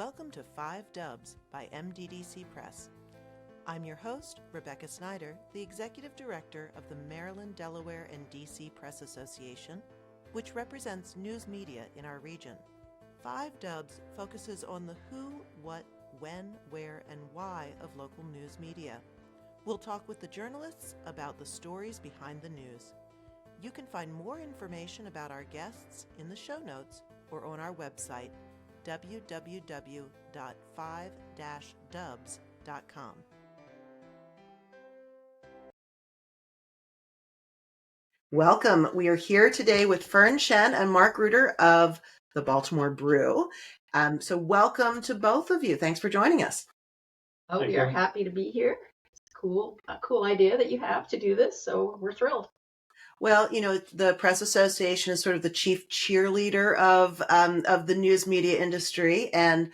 Welcome to 5 Dubs by MDDC Press. I'm your host, Rebecca Snyder, the Executive Director of the Maryland, Delaware, and DC Press Association, which represents news media in our region. 5 Dubs focuses on the who, what, when, where, and why of local news media. We'll talk with the journalists about the stories behind the news. You can find more information about our guests in the show notes or on our website, www.5-dubs.com. Welcome. We are here today with Fern, Shen, and Reutter of the Baltimore Brew. So welcome to both of you. Thanks for joining us. Oh, we are happy to be here. It's a cool idea that you have to do this, so we're thrilled. Well, you know, the Press Association is sort of the chief cheerleader of the news media industry, and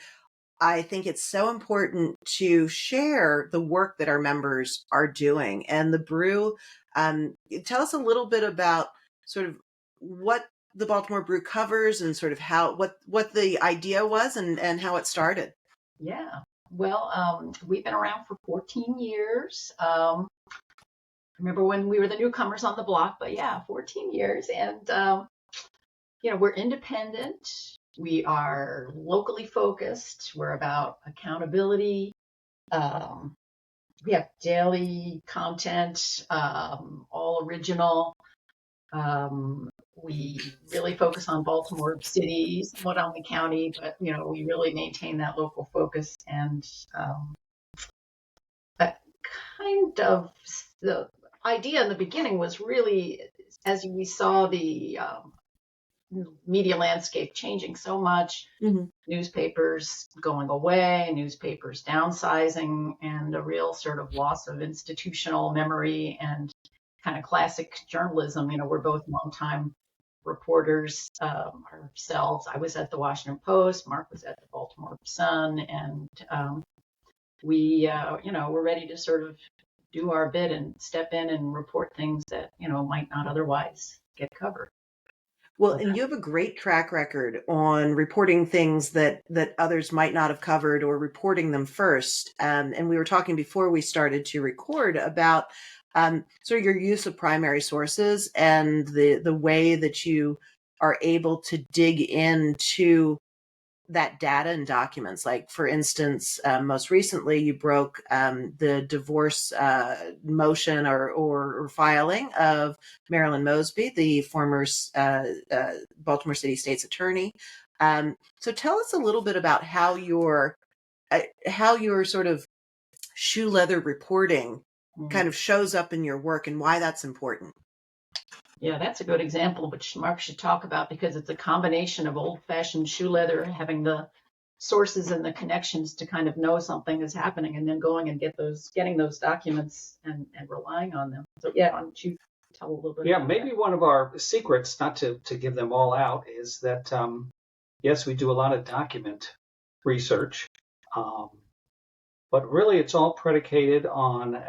I think it's so important to share the work that our members are doing. And the Brew, tell us a little bit about sort of what the Baltimore Brew covers and sort of what the idea was and how it started. Yeah, well, we've been around for 14 years. I remember when we were the newcomers on the block, but yeah, 14 years. And, we're independent. We are locally focused. We're about accountability. We have daily content, all original. We really focus on Baltimore City, somewhat on the county, but, we really maintain that local focus. And that kind of the idea in the beginning was really, as we saw the media landscape changing so much, newspapers going away, newspapers downsizing, and a real sort of loss of institutional memory and kind of classic journalism. We're both longtime reporters ourselves. I was at the Washington Post, Mark was at the Baltimore Sun, and we're ready to sort of do our bit and step in and report things that, might not otherwise get covered. Well, and you have a great track record on reporting things that others might not have covered or reporting them first. And we were talking before we started to record about sort of your use of primary sources and the way that you are able to dig into that data and documents. Like, for instance, most recently you broke the divorce motion or filing of Marilyn Mosby, the former Baltimore City State's attorney. So tell us a little bit about how your sort of shoe leather reporting kind of shows up in your work and why that's important. Yeah, that's a good example, which Mark should talk about, because it's a combination of old-fashioned shoe leather, having the sources and the connections to kind of know something is happening, and then going and getting those documents and relying on them. So yeah, why don't you tell a little bit? Yeah, maybe one of our secrets, not to give them all out, is that yes, we do a lot of document research, but really it's all predicated on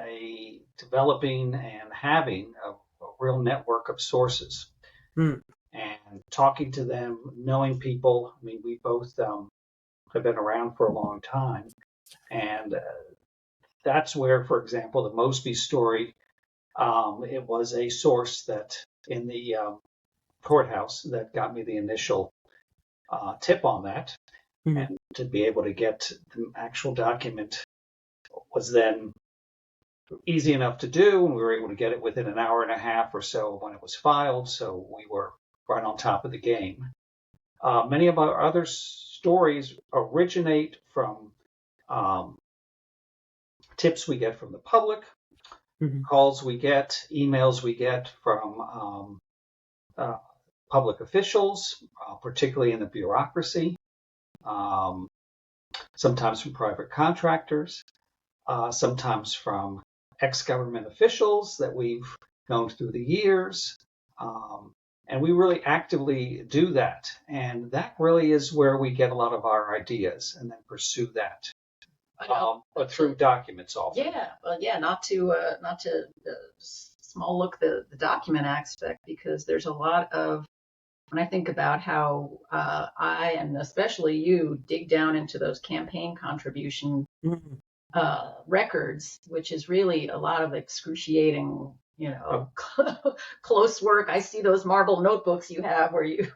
developing and having a real network of sources and talking to them, knowing people. I mean, we both have been around for a long time, and that's where, for example, the Mosby story, it was a source that in the courthouse that got me the initial tip on that, and to be able to get the actual document was then easy enough to do, and we were able to get it within an hour and a half or so when it was filed, so we were right on top of the game. Many of our other stories originate from tips we get from the public, calls we get, emails we get from public officials, particularly in the bureaucracy, sometimes from private contractors, sometimes from ex-government officials that we've known through the years. And we really actively do that. And that really is where we get a lot of our ideas and then pursue that. But through documents often. Yeah, well, yeah, not to small look the document aspect, because there's a lot of when I think about how I, and especially you, dig down into those campaign contribution records, which is really a lot of excruciating, close work. I see those marble notebooks you have where you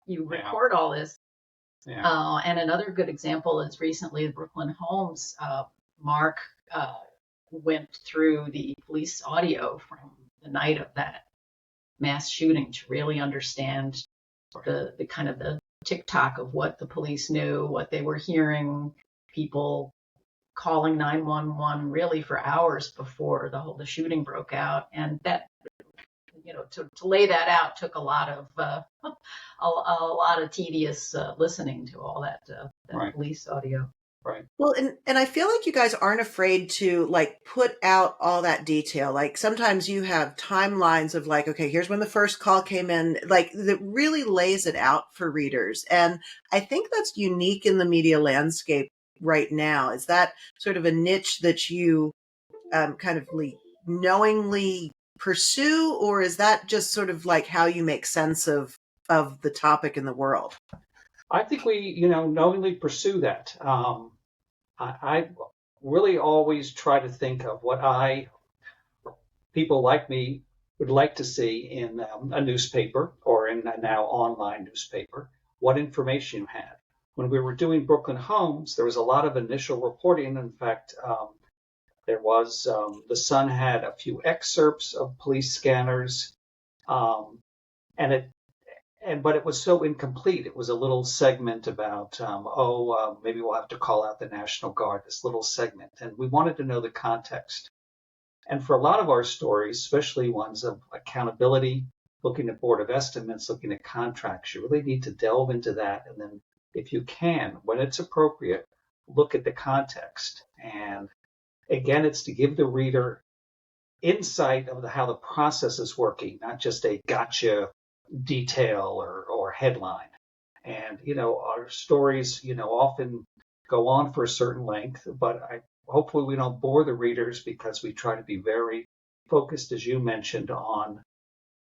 record all this. Yeah. And another good example is recently the Brooklyn Homes. Mark went through the police audio from the night of that mass shooting to really understand the kind of the tick-tock of what the police knew, what they were hearing, people calling 911 really for hours before the shooting broke out. And that, to lay that out took a lot of a lot of tedious listening to all that right. Police audio. Right. Well, and I feel like you guys aren't afraid to put out all that detail. Like sometimes you have timelines of okay, here's when the first call came in, that really lays it out for readers. And I think that's unique in the media landscape right now. Is that sort of a niche that you kind of knowingly pursue, or is that just sort of how you make sense of the topic in the world? I think we, knowingly pursue that. I really always try to think of what people like me would like to see in a newspaper or in a now online newspaper, what information you had. When we were doing Brooklyn Homes, there was a lot of initial reporting. In fact, there was, the Sun had a few excerpts of police scanners, but it was so incomplete. It was a little segment about, maybe we'll have to call out the National Guard, this little segment. And we wanted to know the context. And for a lot of our stories, especially ones of accountability, looking at Board of Estimates, looking at contracts, you really need to delve into that. And then if you can, when it's appropriate, look at the context. And again, it's to give the reader insight of how the process is working, not just a gotcha detail or headline. And, our stories, often go on for a certain length, but hopefully we don't bore the readers because we try to be very focused, as you mentioned, on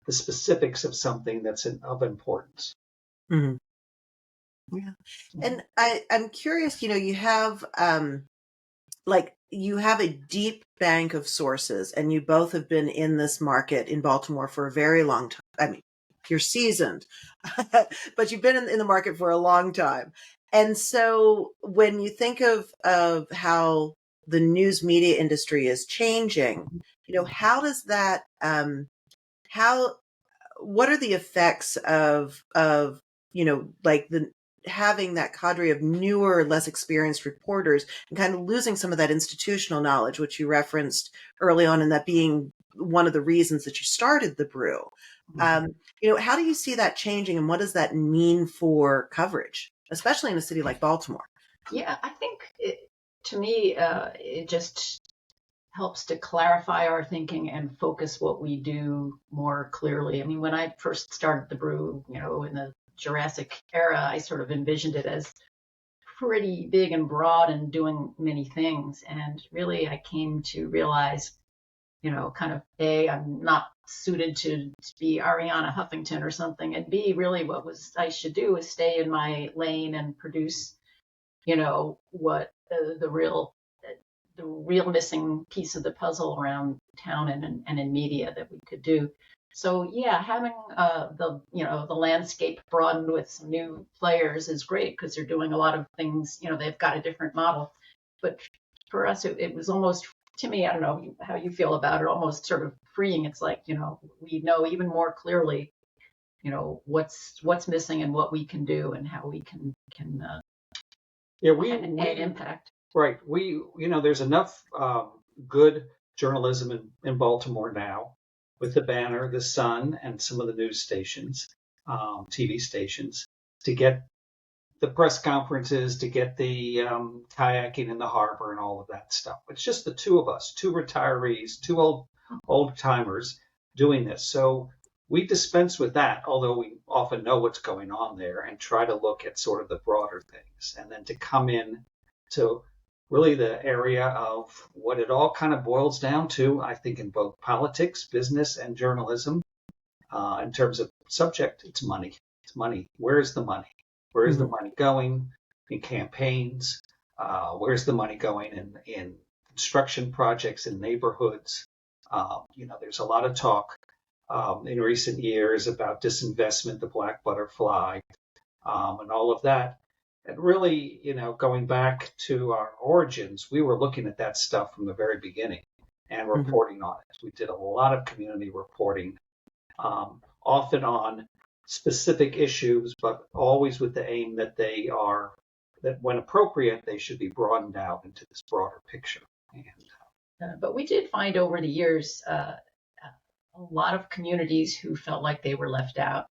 the specifics of something that's of importance. Mm-hmm. Yeah. And I'm curious, you have, you have a deep bank of sources, and you both have been in this market in Baltimore for a very long time. I mean, you're seasoned, but you've been in the market for a long time. And so when you think of how the news media industry is changing, how does that, what are the effects of having that cadre of newer, less experienced reporters and kind of losing some of that institutional knowledge, which you referenced early on, and that being one of the reasons that you started the Brew. How do you see that changing, and what does that mean for coverage, especially in a city like Baltimore? Yeah, I think to me, it just helps to clarify our thinking and focus what we do more clearly. I mean, when I first started the Brew, in the Jurassic era, I sort of envisioned it as pretty big and broad and doing many things. And really, I came to realize, kind of A, I'm not suited to be Ariana Huffington or something, and B, really what I should do is stay in my lane and produce, what the real missing piece of the puzzle around town and in media that we could do. So yeah, having the landscape broadened with some new players is great because they're doing a lot of things. They've got a different model. But for us, it was almost, to me, I don't know how you feel about it, almost sort of freeing. It's like, we know even more clearly, what's missing and what we can do and how we can add impact. Right. There's enough good journalism in Baltimore now, with the Banner, the Sun, and some of the news stations, TV stations, to get the press conferences, to get the kayaking in the harbor and all of that stuff. It's just the two of us, two retirees, two old timers doing this. So we dispense with that, although we often know what's going on there, and try to look at sort of the broader things, and then to come in to really the area of what it all kind of boils down to, I think, in both politics, business, and journalism. In terms of subject, it's money. It's money. Where's the money? Where's the money going in campaigns? Where's the money going in construction projects in neighborhoods? There's a lot of talk in recent years about disinvestment, the black butterfly, and all of that. And really, going back to our origins, we were looking at that stuff from the very beginning and reporting on it. We did a lot of community reporting, often on specific issues, but always with the aim that that when appropriate, they should be broadened out into this broader picture. But we did find over the years a lot of communities who felt like they were left out.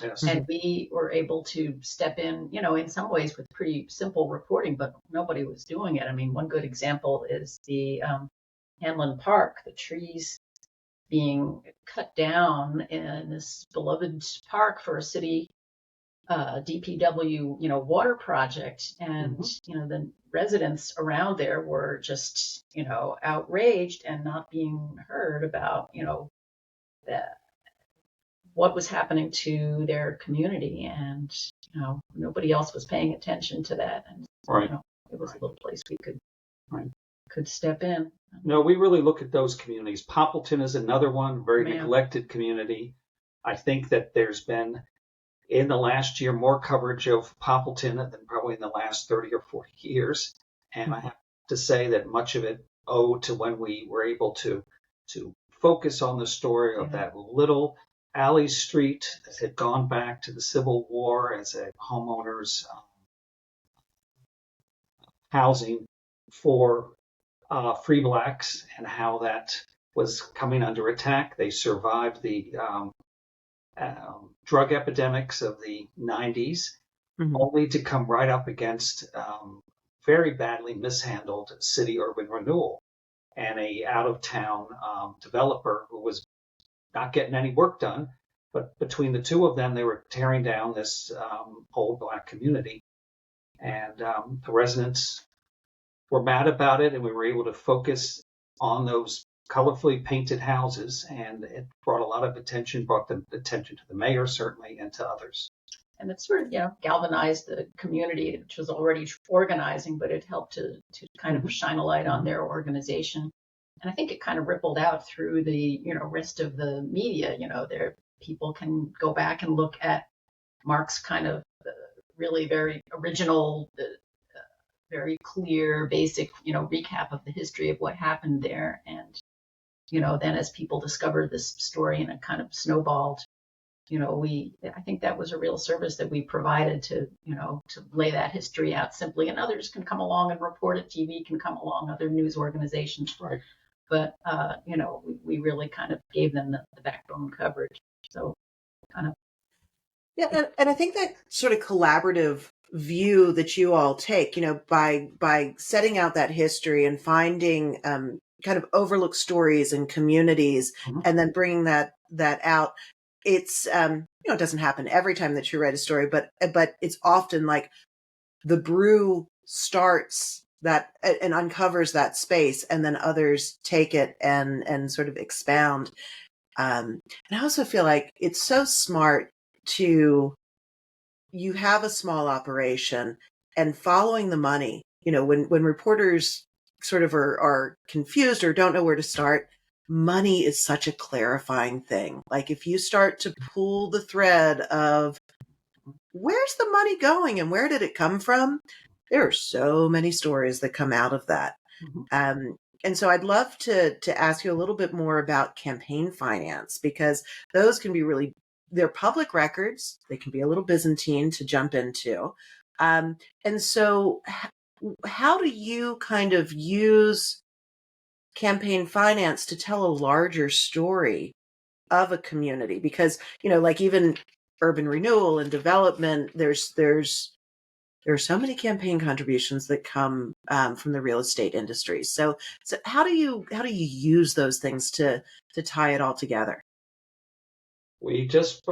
Yes. And we were able to step in, in some ways with pretty simple reporting, but nobody was doing it. I mean, one good example is the Hanlon Park, the trees being cut down in this beloved park for a city DPW, water project. And, the residents around there were just, outraged and not being heard about, what was happening to their community. And, nobody else was paying attention to that. And, it was a little place we could step in. No, we really look at those communities. Poppleton is another one, very neglected community. I think that there's been, in the last year, more coverage of Poppleton than probably in the last 30 or 40 years. And I have to say that much of it owed to when we were able to focus on the story of that little alley street that had gone back to the Civil War as a homeowner's housing for free blacks, and how that was coming under attack. They survived the drug epidemics of the 90s, only to come right up against very badly mishandled city urban renewal and a out-of-town developer who was not getting any work done. But between the two of them, they were tearing down this old black community. And the residents were mad about it, and we were able to focus on those colorfully painted houses, and it brought a lot of attention, brought the attention to the mayor, certainly, and to others. And it sort of, galvanized the community, which was already organizing, but it helped to kind of shine a light on their organization. And I think it kind of rippled out through the, rest of the media. There people can go back and look at Mark's kind of really very original, very clear, basic, recap of the history of what happened there. And, then as people discovered this story and it kind of snowballed, I think that was a real service that we provided to lay that history out simply. And others can come along and report it. TV can come along, other news organizations. Right. But, we really kind of gave them the backbone coverage. So kind of. Yeah. And I think that sort of collaborative view that you all take, by setting out that history and finding kind of overlooked stories and communities, and then bringing that out. It's, it doesn't happen every time that you write a story, but it's often like the brew starts that and uncovers that space, and then others take it and sort of expound. And I also feel like it's so smart you have a small operation and following the money, when reporters sort of are confused or don't know where to start, money is such a clarifying thing. Like if you start to pull the thread of where's the money going and where did it come from, there are so many stories that come out of that. And so I'd love to ask you a little bit more about campaign finance, because those can be they're public records. They can be a little Byzantine to jump into. And so how do you kind of use campaign finance to tell a larger story of a community? Because, like even urban renewal and development, there are so many campaign contributions that come from the real estate industry. So how do you use those things to tie it all together? We just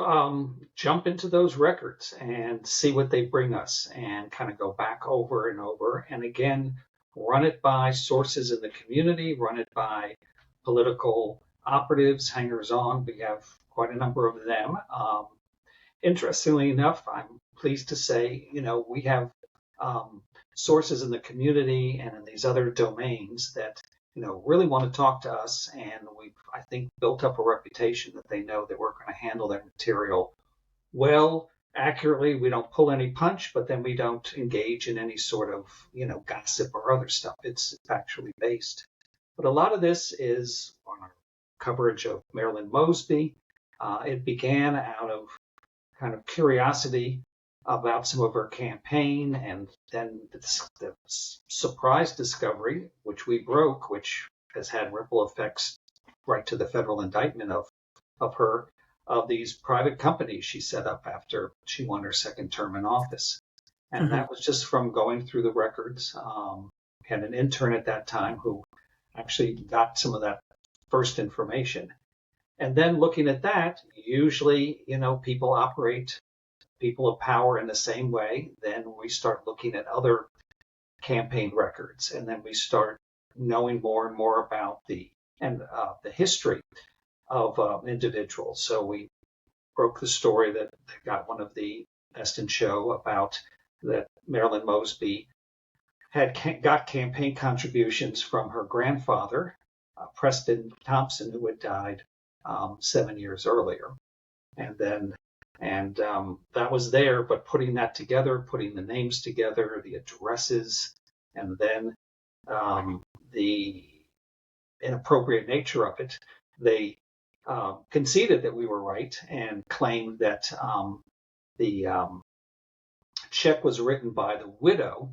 jump into those records and see what they bring us and kind of go back over and over. And again, run it by sources in the community, run it by political operatives, hangers on. We have quite a number of them. interestingly enough, I'm pleased to say, we have sources in the community and in these other domains that, really want to talk to us. And we've, I think, built up a reputation that they know that we're going to handle their material well, accurately. We don't pull any punch, but then we don't engage in any sort of, gossip or other stuff. It's factually based. But a lot of this is on our coverage of Marilyn Mosby. It began out of kind of curiosity about some of her campaign, and then the surprise discovery, which we broke, which has had ripple effects right to the federal indictment of her, of these private companies she set up after she won her second term in office. And that was just from going through the records. Had an intern at that time who actually got some of that first information. And then looking at that, usually, people operate, people of power in the same way. Then we start looking at other campaign records, and then we start knowing more and more about the history of individuals. So we broke the story that got one of the Best in Show about that Marilyn Mosby got campaign contributions from her grandfather, Preston Thompson, who had died 7 years earlier. And that was there, but putting that together, putting the names together, the addresses, and then the inappropriate nature of it, they conceded that we were right and claimed that the check was written by the widow,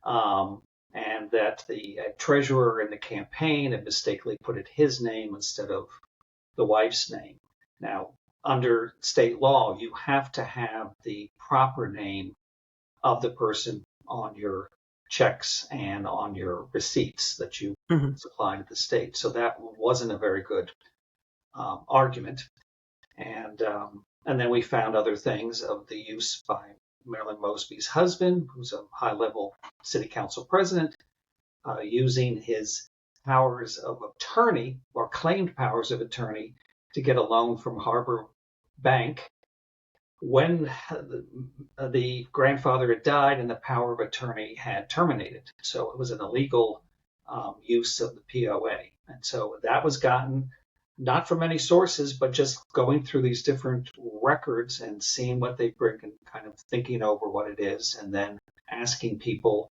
and that the treasurer in the campaign had mistakenly put it his name instead of the wife's name. Now, under state law, you have to have the proper name of the person on your checks and on your receipts that you supply to the state. So that wasn't a very good argument. And then we found other things of the use by Marilyn Mosby's husband, who's a high-level city council president, using his powers of attorney or claimed powers of attorney to get a loan from Harbor Bank when the grandfather had died and the power of attorney had terminated. So it was an illegal use of the POA. And so that was gotten not from any sources, but just going through these different records and seeing what they bring and kind of thinking over what it is and then asking people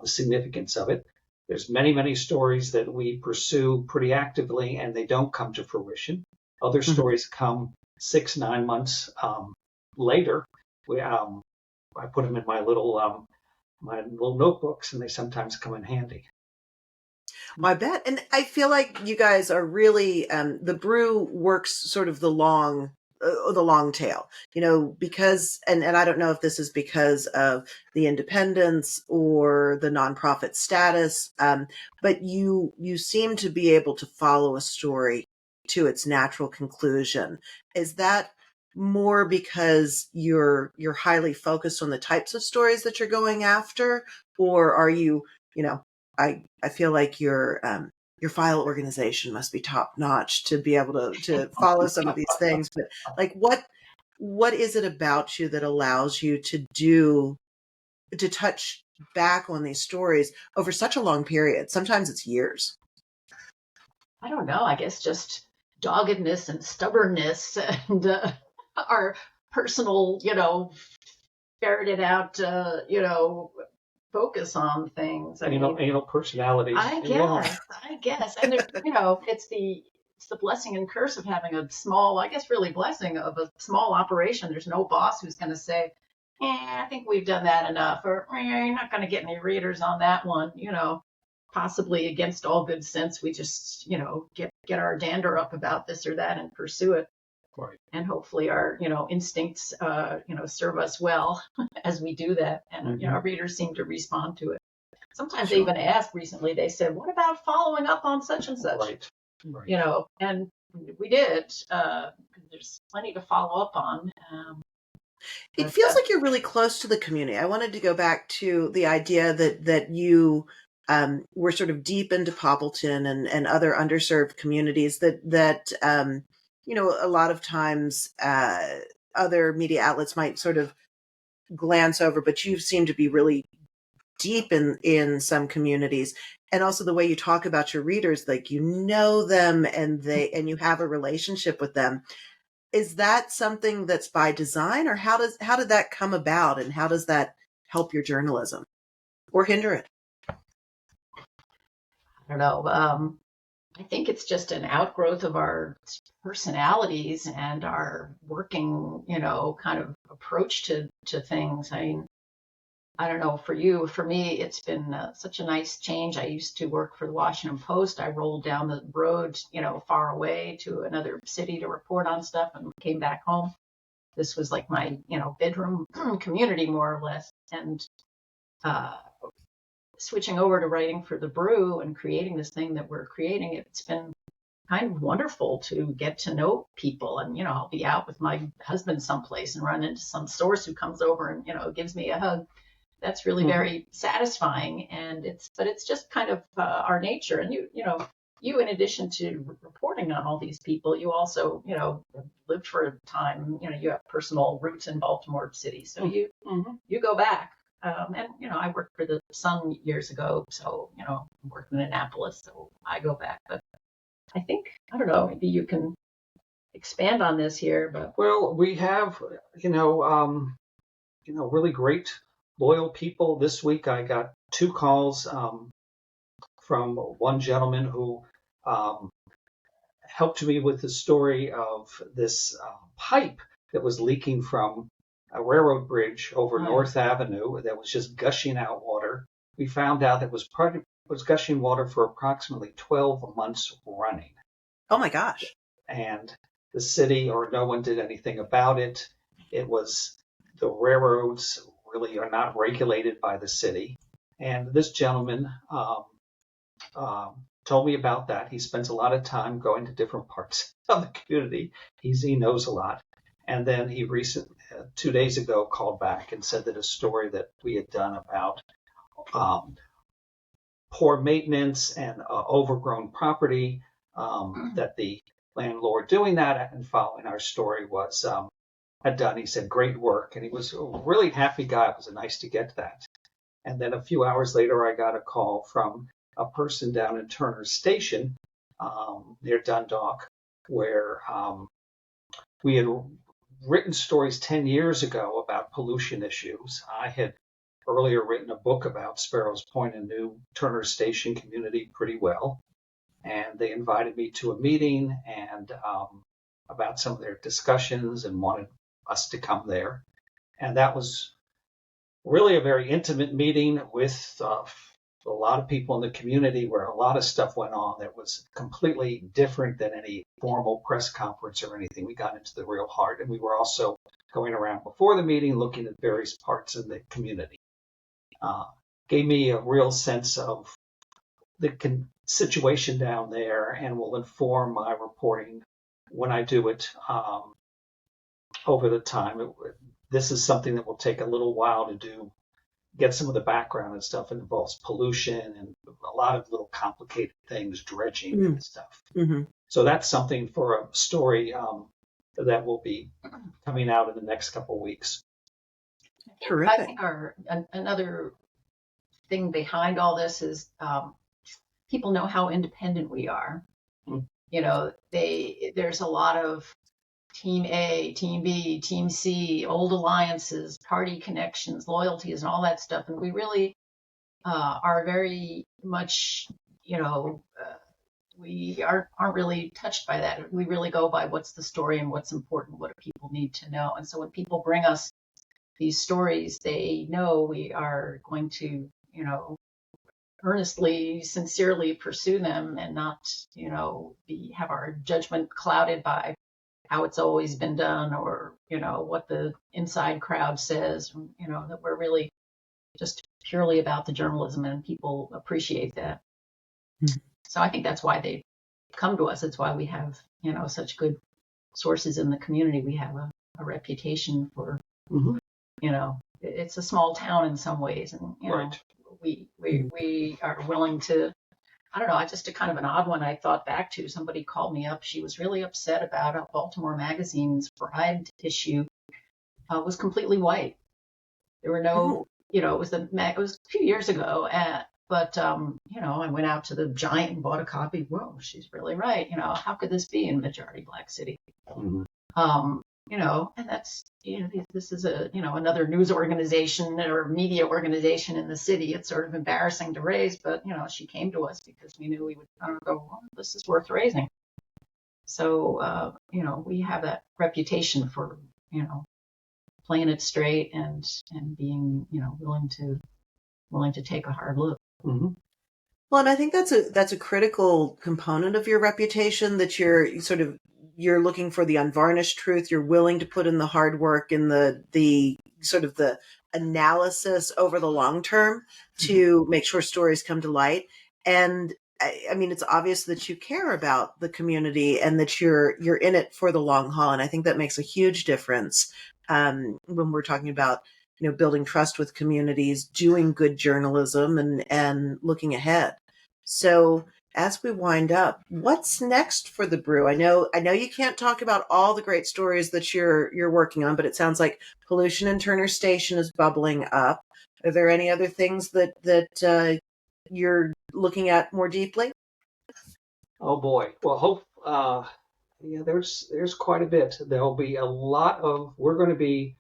the significance of it. There's many, many stories that we pursue pretty actively and they don't come to fruition. Other stories come 6-9 months later. I put them in my little notebooks, and they sometimes come in handy. I bet. And I feel like you guys are really, the brew works sort of the long tail, because, and I don't know if this is because of the independence or the nonprofit status, but you seem to be able to follow a story to its natural conclusion. Is that more because you're highly focused on the types of stories that you're going after, or are you, I feel like your file organization must be top notch to be able to follow some of these things. But like, what is it about you that allows you to touch back on these stories over such a long period? Sometimes it's years. I don't know. I guess just doggedness and stubbornness and our personal, ferreted out, focus on things. Anal personalities. I guess. And there's, it's the blessing and curse of having a small, I guess really blessing of a small operation. There's no boss who's going to say, I think we've done that enough, or you're not going to get any readers on that one, possibly against all good sense. We just, get our dander up about this or that and pursue it. Right. And hopefully our, instincts, serve us well as we do that. And, our readers seem to respond to it. Sometimes they even asked recently, they said, what about following up on such and such? Right. And we did. There's plenty to follow up on. It feels like you're really close to the community. I wanted to go back to the idea that you were sort of deep into Poppleton and other underserved communities that a lot of times other media outlets might sort of glance over, but you seem to be really deep in some communities. And also the way you talk about your readers, like you know them and you have a relationship with them. Is that something that's by design, or how did that come about, and how does that help your journalism or hinder it? I don't know. I think it's just an outgrowth of our personalities and our working, kind of approach to things. I mean, I don't know for you. For me, it's been such a nice change. I used to work for the Washington Post. I rolled down the road, far away to another city to report on stuff and came back home. This was like my, bedroom community, more or less. And switching over to writing for the Brew and creating this thing that we're creating, it's been kind of wonderful to get to know people. And, I'll be out with my husband someplace and run into some source who comes over and, gives me a hug. That's really very satisfying. And it's just kind of our nature. And you, in addition to reporting on all these people, you also, lived for a time, you have personal roots in Baltimore City. So you go back. And, I worked for the Sun years ago. So, I worked in Annapolis. So I go back. But I think, I don't know, maybe you can expand on this here. But well, we have, really great, loyal people. This week I got 2 calls from one gentleman who helped me with the story of this pipe that was leaking from a railroad bridge over North Avenue that was just gushing out water. We found out that was gushing water for approximately 12 months running. Oh my gosh. And the city or no one did anything about it. It was the railroads really are not regulated by the city. And this gentleman told me about that. He spends a lot of time going to different parts of the community. He knows a lot. And then he 2 days ago called back and said that a story that we had done about poor maintenance and overgrown property, that the landlord doing that and following our story had done. He said, great work. And he was a really happy guy. It was nice to get that. And then a few hours later, I got a call from a person down in Turner Station near Dundalk, where we had written stories 10 years ago about pollution issues. I had earlier written a book about Sparrows Point and knew Turner Station community pretty well. And they invited me to a meeting and about some of their discussions and wanted us to come there. And that was really a very intimate meeting with a lot of people in the community where a lot of stuff went on that was completely different than any formal press conference or anything. We got into the real heart, and we were also going around before the meeting looking at various parts of the community. Gave me a real sense of the situation down there and will inform my reporting when I do it over the time. This is something that will take a little while to do, get some of the background and stuff. It involves pollution and a lot of little complicated things, dredging and stuff. Mm-hmm. So that's something for a story that will be coming out in the next couple of weeks. Terrific. I think another thing behind all this is people know how independent we are. Mm. There's a lot of Team A, Team B, Team C, old alliances, party connections, loyalties, and all that stuff. And we really are very much, we aren't really touched by that. We really go by what's the story and what's important, what do people need to know. And so when people bring us these stories, they know we are going to, earnestly, sincerely pursue them and not, have our judgment clouded by how it's always been done or, what the inside crowd says, that we're really just purely about the journalism and people appreciate that. Mm-hmm. So I think that's why they come to us. It's why we have, such good sources in the community. We have a reputation for, mm-hmm. It's a small town in some ways. And, right. We are willing to, I don't know, just a kind of an odd one I thought back to. Somebody called me up. She was really upset about a Baltimore Magazine's Bribed issue was completely white. There were no, it was it was a few years ago, but I went out to the Giant and bought a copy. Whoa, she's really right. How could this be in a majority black city? Mm-hmm. And that's, this is another news organization or media organization in the city. It's sort of embarrassing to raise, but, she came to us because we knew we would go, well, this is worth raising. So, we have that reputation for, playing it straight and being, willing to take a hard look. Mm-hmm. Well, and I think that's a critical component of your reputation, that you're looking for the unvarnished truth. You're willing to put in the hard work and the sort of the analysis over the long term to make sure stories come to light. And I mean, it's obvious that you care about the community and that you're in it for the long haul. And I think that makes a huge difference when we're talking about building trust with communities, doing good journalism, and looking ahead. So as we wind up, what's next for the brew? I know you can't talk about all the great stories that you're working on, but it sounds like pollution in Turner Station is bubbling up. Are there any other things that you're looking at more deeply? Oh boy. Well, there's quite a bit. There'll be a lot of. We're going to be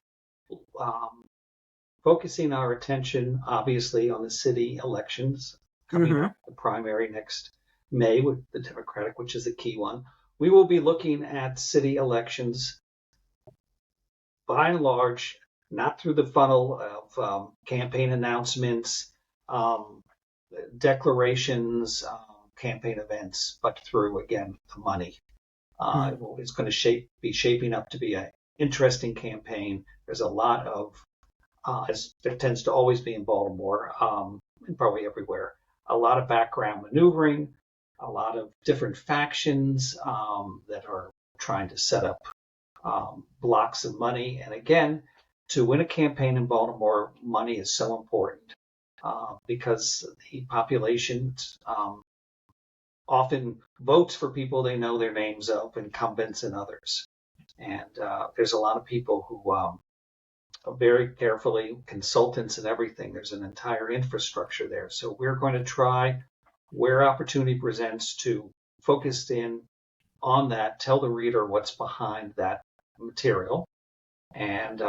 focusing our attention, obviously, on the city elections coming up, the primary next May with the Democratic, which is a key one. We will be looking at city elections, by and large, not through the funnel of campaign announcements, declarations, campaign events, but through, again, the money. It's going to be shaping up to be an interesting campaign. There's a lot of, as there tends to always be in Baltimore, and probably everywhere, a lot of background maneuvering, a lot of different factions that are trying to set up blocks of money. And again, to win a campaign in Baltimore, money is so important because the population often votes for people they know their names of, incumbents and others. And there's a lot of people who are very carefully, consultants and everything. There's an entire infrastructure there. So we're going to try, where opportunity presents, to focus in on that, tell the reader what's behind that material. And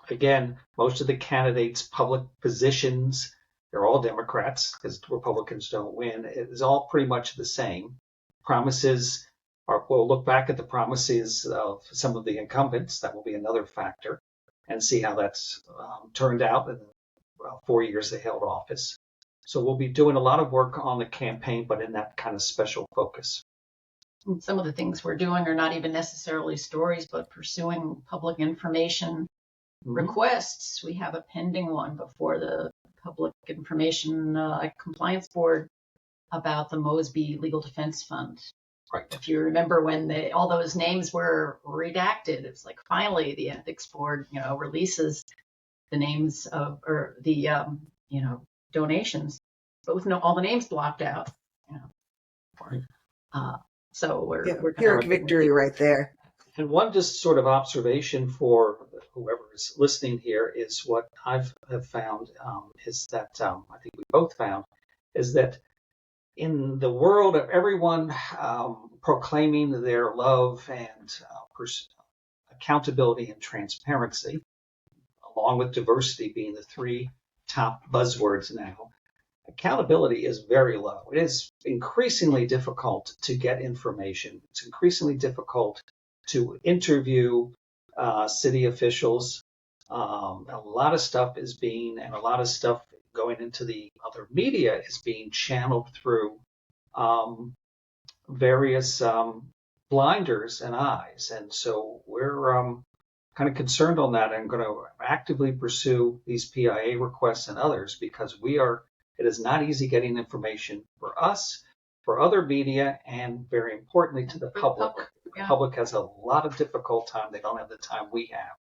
again, most of the candidates' public positions, they're all Democrats because Republicans don't win. It is all pretty much the same. Promises we'll look back at the promises of some of the incumbents. That will be another factor, and see how that's turned out in the 4 years they held office. So we'll be doing a lot of work on the campaign, but in that kind of special focus. And some of the things we're doing are not even necessarily stories, but pursuing public information requests. We have a pending one before the Public Information Compliance Board about the Mosby Legal Defense Fund. Right. If you remember when all those names were redacted, it's like finally the Ethics Board, releases the names of, or the, donations. Both all the names blocked out. So we're Pyrrhic victory right there. And one just sort of observation for whoever is listening here is what have found is that I think we both found is that in the world of everyone proclaiming their love and accountability and transparency, along with diversity being the three top buzzwords now, accountability is very low. It is increasingly difficult to get information. It's increasingly difficult to interview city officials. A lot of stuff and a lot of stuff going into the other media is being channeled through various blinders and eyes. And so we're kind of concerned on that and going to actively pursue these PIA requests and others because it is not easy getting information for us, for other media, and very importantly to the public. The public has a lot of difficult time. They don't have the time we have.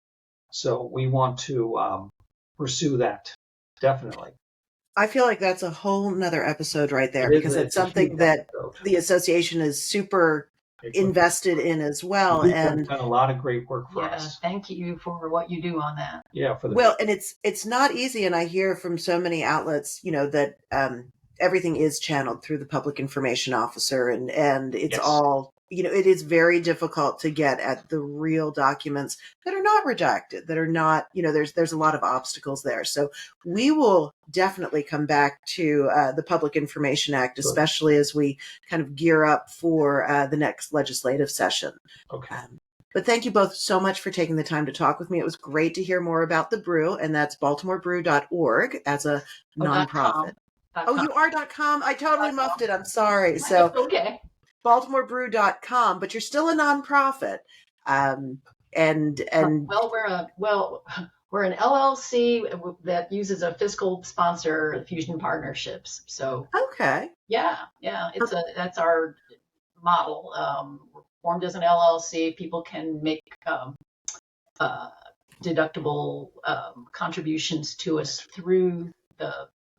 So we want to pursue that, definitely. I feel like that's a whole nother episode right there because it's something that the association is super invested in as well. You've And done a lot of great work for us. Thank you for what you do on that. Yeah, and it's not easy. And I hear from so many outlets, that everything is channeled through the public information officer, and it's all, it is very difficult to get at the real documents that are not redacted, that are not, there's a lot of obstacles there. So we will definitely come back to the Public Information Act, especially as we kind of gear up for the next legislative session. Okay. But thank you both so much for taking the time to talk with me. It was great to hear more about the brew, and that's baltimorebrew.org as a nonprofit. You are .com? I totally muffed it. I'm sorry. So okay. baltimorebrew.com, but you're still a nonprofit. We're an LLC that uses a fiscal sponsor, Fusion Partnerships. So okay. That's our model. We're formed as an LLC. People can make deductible contributions to us through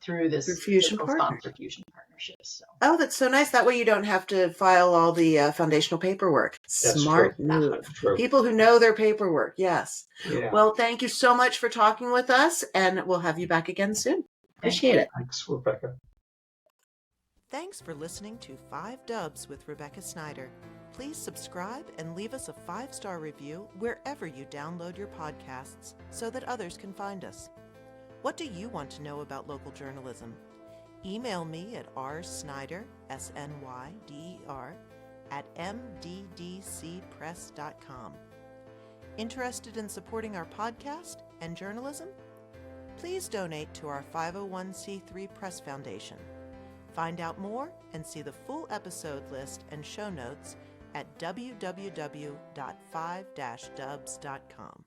this Fusion sponsor, Fusion Partnerships. So. That's so nice. That way you don't have to file all the foundational paperwork. That's Smart true. move. True. People who know their paperwork. Yes. Yeah. Well, thank you so much for talking with us, and we'll have you back again soon. Appreciate it. Thanks, Rebecca. Thanks for listening to 5 Dubs with Rebecca Snyder. Please subscribe and leave us a 5-star review wherever you download your podcasts so that others can find us. What do you want to know about local journalism? Email me at rsnyder, SNYDER, @mddcpress.com. Interested in supporting our podcast and journalism? Please donate to our 501c3 Press Foundation. Find out more and see the full episode list and show notes at www.5-dubs.com.